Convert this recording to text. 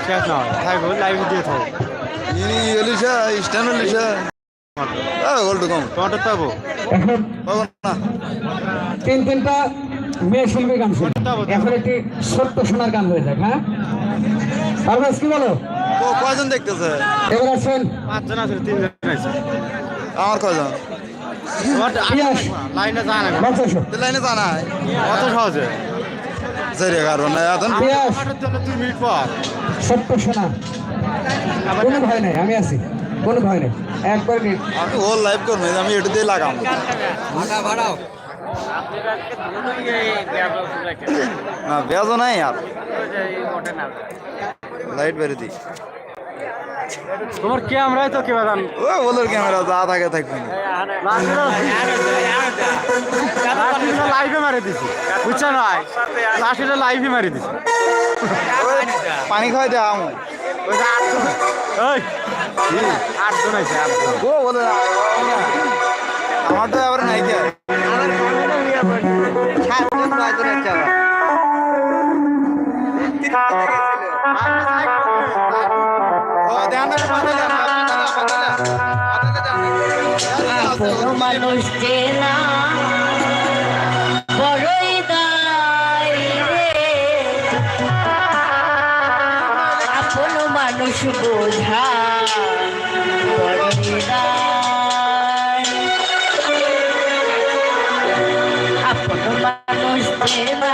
শেষ নয় থাকবো লাইভ দিয়ে থাকবো এলিশা স্ট্যান্ড এলিশা গোল্ড কম টমেটো পাবো এখন পাবো না তিন তিনটা মেয়ে শিল্পী গান শুনবে এখন একটি ছোট্ট সোনার গান হয়ে যাক। হ্যাঁ পারভেজ কি বলো? কয়জন দেখতেছে? এবার আছেন 5 জন আছে 3 জন আছে আমার কয়জন? ইয়াস লাইনে জানা বাচ্চাশো লাইনে জানা কত সহজে সরি কারণ এখন ইয়াস 2 মিনিট পর ছোট্ট সোনা কোনো ভয় নেই আমি আছি কোনো ভয় নেই একবার নিন আমি হোল লাইভ করবো আমি এটা দিয়ে লাগাম না বেজো নাই আর লাইট বেড়ে দিই তোমার ক্যামেরায় তো কেবা জান ও বলার ক্যামেরা যা থাকে থাকবে লাইভে মারি দিছি বুঝছো নয় লাস্টে লাইভে মারি দিছি পানি খাওয়াই দে আম ওই যে 8 জন আছে 8 জন ও বলে আমার তো আবার নাই কে মানুষ চেনা বড়ই দায় রে আপন মানুষ বোঝা বড়ই দায় আপন মানুষ চেনা